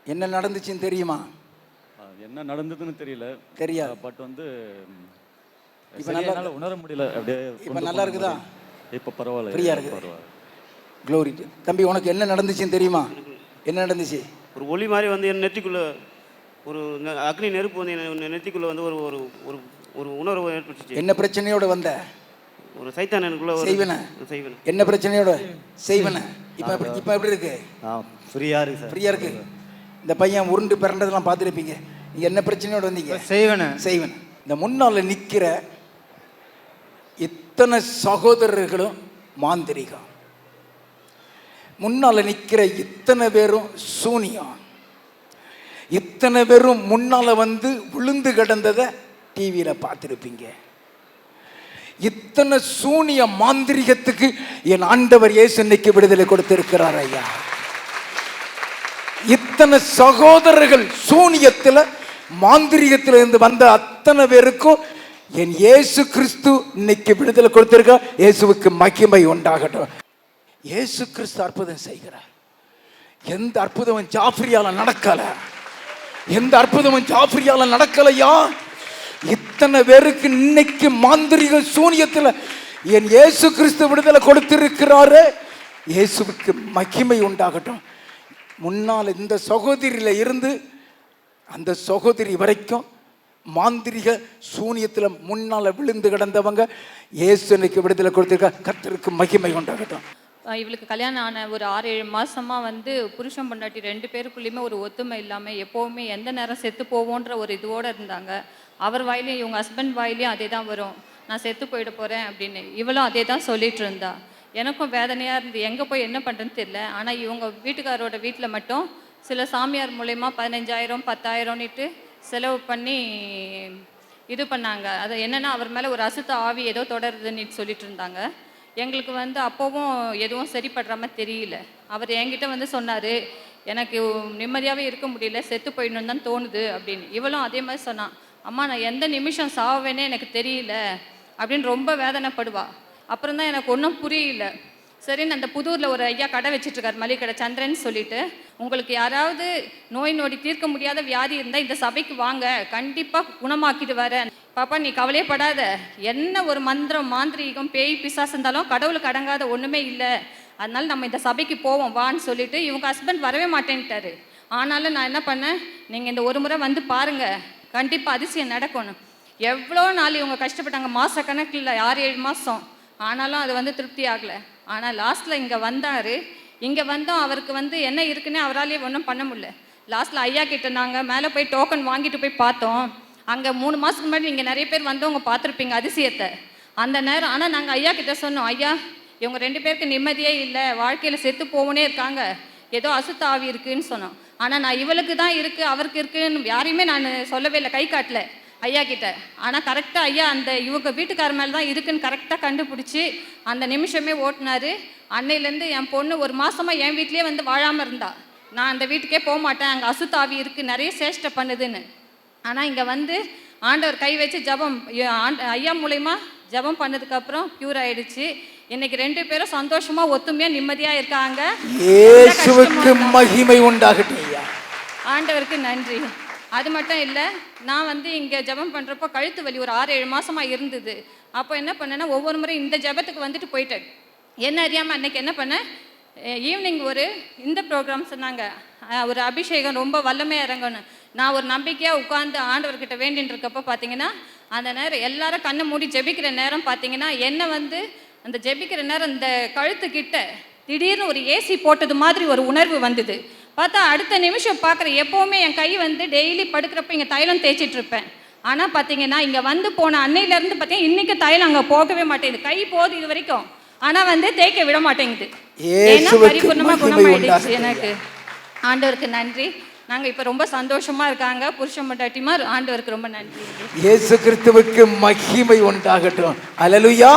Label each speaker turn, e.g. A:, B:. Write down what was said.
A: என்ன நடந்துச்சுன்னு தெரியுமா?
B: என்ன நடந்ததுன்னு தெரியல.
A: தெரியாது.
B: பட் வந்து
A: இப்போ நல்லா
B: என்னால உணர முடியல. அப்படியே
A: இப்போ நல்லா இருக்குதா?
B: இப்போ பரவாயில்ல.
A: ஃப்ரீயா இருக்குது.
B: பரவாயில்ல.
A: க்ளோரி. தம்பி உனக்கு என்ன நடந்துச்சுன்னு தெரியுமா? என்ன நடந்துச்சு?
C: ஒரு ஒளி மாதிரி வந்து என் நெத்திக்குள்ளே ஒரு அக்னி நெருப்பு வந்து என் நெத்திக்குள்ளே வந்து ஒரு ஒரு ஒரு ஒரு உணர்வு ஏற்பட்டுச்சு.
A: என்ன பிரச்சனையோட வந்த?
C: ஒரு சைத்தான் எனக்குள்ள
A: செய்வன. என்ன பிரச்சனையோட செய்வன? இப்போ எப்படி இருக்கு?
B: ஃப்ரீயா இருக்கு சார்.
A: ஃப்ரீயா இருக்கு. இந்த பையன் உருண்டு பிறண்டதெல்லாம் பார்த்துருப்பீங்க. நீங்க என்ன பிரச்சனையோட வந்தீங்க? செய்வன. இந்த முன்னால நிக்கிற இத்தனை சகோதரர்களும் மாந்திரிகம். முன்னால நிக்கிற இத்தனை பேரும் சூனியம். இத்தனை பேரும் முன்னால வந்து விழுந்து கிடந்ததை டிவியில பார்த்துருப்பீங்க. இத்தனை சூனிய மாந்திரிகத்துக்கு என் ஆண்டவர் இயேசு இன்னைக்கு விடுதலை கொடுத்திருக்கிறார் ஐயா. இத்தனை சகோதரர்கள் சூனியத்தில் மாந்திரிகத்தில் இருந்து வந்த அத்தனை பேருக்கும் என் இயேசு கிறிஸ்து இன்னைக்கு விடுதலை கொடுத்திருக்கார். இயேசுவுக்கு மகிமை உண்டாகட்டும். இயேசு கிறிஸ்து அற்புதம் செய்கிறார். எந்த அற்புதமும் ஜாஃப்ரியால நடக்கல. எந்த அற்புதமும் ஜாஃப்ரியால நடக்கலையா? இத்தனை பேருக்கு இன்னைக்கு மாந்திரிக சூனியத்தில் என் இயேசு கிறிஸ்து விடுதலை கொடுத்திருக்கிறாரு. இயேசுவுக்கு மகிமை உண்டாகட்டும். முன்னால் இந்த சகோதரியில இருந்து அந்த சகோதரி வரைக்கும் மாந்திரிக சூனியத்தில் முன்னால விழுந்து கிடந்தவங்க இயேசு இன்னைக்கு விடுதலை கொடுத்திருக்கார். கர்த்தருக்கு மகிமை உண்டாகட்டும்.
D: இவளுக்கு கல்யாணம் ஆன ஒரு 6-7 மாதமாக வந்து புருஷன் பொண்டாட்டி 2 பேருக்குள்ளேயுமே ஒரு ஒத்துமை இல்லாமல் எப்போவுமே எந்த நேரம் செத்து போவோன்ற ஒரு இதுவோடு இருந்தாங்க. அவர் வாயிலையும் இவங்க ஹஸ்பண்ட் வாயிலையும் அதே தான் வரும், நான் செத்து போயிட போகிறேன் அப்படின்னு. இவளும் அதே தான் சொல்லிட்டு இருந்தா. எனக்கும் வேதனையாக இருந்து எங்கே போய் என்ன பண்ணுறதுன்னு தெரியல. ஆனால் இவங்க வீட்டுக்காரோட வீட்டில் மட்டும் சில சாமியார் மூலயமா 15,000 10,000ன்னுட்டு செலவு பண்ணி இது பண்ணாங்க. அது என்னென்னா அவர் மேலே ஒரு அசுத்த ஆவி ஏதோ தொடருதுன்னு சொல்லிட்டு இருந்தாங்க. எங்களுக்கு வந்து அப்போவும் எதுவும் சரிப்படுறாம தெரியல. அவர் என்கிட்ட வந்து சொன்னார், எனக்கு நிம்மதியாகவே இருக்க முடியல, செத்து போயிடணுன்னு தான் தோணுது அப்படின்னு. இவளும் அதே மாதிரி சொன்னான், அம்மா நான் எந்த நிமிஷம் சாவேனே எனக்கு தெரியல அப்படின்னு ரொம்ப வேதனைப்படுவா. அப்புறம் தான் எனக்கு ஒன்றும் புரியல. சரின்னு அந்த புதூரில் ஒரு ஐயா கடை வச்சிட்ருக்கார், மளிகை கடை சந்திரன் சொல்லிட்டு, உங்களுக்கு யாராவது நோய் நொடி தீர்க்க முடியாத வியாதி இருந்தால் இந்த சபைக்கு வாங்க, கண்டிப்பாக குணமாக்கிட்டு வரேன். பாப்பா நீ கவலையப்படாத, என்ன ஒரு மந்திரம் மாந்திரீகம் பேய் பிசாசு இருந்தாலும் கடவுளுக்கு அடங்காத ஒன்றுமே இல்லை, அதனால நம்ம இந்த சபைக்கு போவோம் வான்னு சொல்லிட்டு இவங்க ஹஸ்பண்ட் வரவே மாட்டேன்ட்டாரு. ஆனாலும் நான் என்ன பண்ணேன், நீங்கள் இந்த ஒரு முறை வந்து பாருங்கள், கண்டிப்பாக அதிசயம் நடக்கணும். எவ்வளோ நாள் இவங்க கஷ்டப்பட்டாங்க, மாத கணக்கில் 6-7 மாதம். ஆனாலும் அது வந்து திருப்தி ஆகலை. ஆனால் லாஸ்ட்டில் இங்கே வந்தார். இங்கே வந்தோம், அவருக்கு வந்து என்ன இருக்குன்னே அவராலேயே ஒன்றும் பண்ண முடியல. லாஸ்ட்டில் ஐயா கிட்ட நாங்கள் மேலே போய் டோக்கன் வாங்கிட்டு போய் பார்த்தோம். அங்கே 3 மாதத்துக்கு முன்னாடி நீங்கள் நிறைய பேர் வந்தவங்க பார்த்துருப்பீங்க அதிசயத்தை. அந்த நேரம் ஆனால் நாங்கள் ஐயா கிட்ட சொன்னோம், ஐயா இவங்க 2 பேருக்கு நிம்மதியே இல்லை, வாழ்க்கையில் செத்து போகனே இருக்காங்க, ஏதோ அசுத்த ஆவி இருக்குதுன்னு சொன்னோம். ஆனால் நான் இவளுக்கு தான் இருக்குது அவருக்கு இருக்குன்னு யாரையுமே நான் சொல்லவே இல்லை, கை காட்டல ஐயா கிட்ட. ஆனால் கரெக்டாக ஐயா அந்த இவங்க வீட்டுக்கார மேலே தான் இருக்குன்னு கரெக்டாக கண்டுபிடிச்சி அந்த நிமிஷமே ஓட்டினார். அன்னையிலேருந்து என் பொண்ணு 1 மாதமாக என் வீட்லேயே வந்து வாழாமல் இருந்தா. நான் அந்த வீட்டுக்கே போக மாட்டேன், அங்கே அசுத்த ஆவி இருக்குது, நிறைய சேஷ்டை பண்ணுதுன்னு. ஆனால் இங்கே வந்து ஆண்டவர் கை வச்சு ஜபம் ஐயா மூலயமா ஜபம் பண்ணதுக்கப்புறம் க்யூர் ஆயிடுச்சு. இன்னைக்கு 2 பேரும் சந்தோஷமாக ஒத்துமையாக நிம்மதியாக இருக்காங்க.
A: இயேசுவுக்கு மகிமை உண்டாகட்டும்.
D: ஆண்டவருக்கு நன்றி. அது மட்டும் இல்லை, நான் வந்து இங்கே ஜபம் பண்ணுறப்போ கழுத்து வலி ஒரு 6-7 மாதமாக இருந்தது. அப்போ என்ன பண்ணேன்னா ஒவ்வொரு முறை இந்த ஜபத்துக்கு வந்துட்டு போயிட்டேன். என்ன அறியாமல் அன்றைக்கி என்ன பண்ணேன், ஈவினிங் ஒரு இந்த ப்ரோக்ராம் சொன்னாங்க, ஒரு அபிஷேகம் ரொம்ப வல்லமையாக இறங்கணும். நான் ஒரு நம்பிக்கையாக உட்காந்து ஆண்டவர்கிட்ட வேண்டின்னு இருக்கப்போ பார்த்தீங்கன்னா அந்த நேரம் எல்லாரும் கண்ணை மூடி ஜெபிக்கிற நேரம் பார்த்தீங்கன்னா என்ன வந்து அந்த ஜெபிக்கிற நேரம் இந்த கழுத்துக்கிட்ட திடீர்னு ஒரு ஏசி போட்டது மாதிரி ஒரு உணர்வு வந்தது. பார்த்தா அடுத்த நிமிஷம் பார்க்குறேன், எப்போவுமே என் கை வந்து டெய்லி படுக்கிறப்ப இங்கே தைலம் தேய்ச்சிட்டு இருப்பேன். ஆனால் பார்த்தீங்கன்னா இங்கே வந்து போன அன்னையிலேருந்து பார்த்தீங்கன்னா இன்றைக்கி தைலம் அங்கே போகவே மாட்டேங்குது. கை போகுது இது வரைக்கும், ஆனால் வந்து தேய்க்க விட மாட்டேங்குது. ஏன்னா பரிபூர்ணமாக குணமாயிடுச்சு எனக்கு. ஆண்டவருக்கு நன்றி. நாங்கள் இப்போ ரொம்ப சந்தோஷமாக இருக்காங்க புருஷன் பொண்டாட்டிமார். ஆண்டவருக்கு ரொம்ப நன்றி.
A: இயேசு கிறிஸ்துவுக்கு மகிமை உண்டாகட்டும். அல்லேலூயா.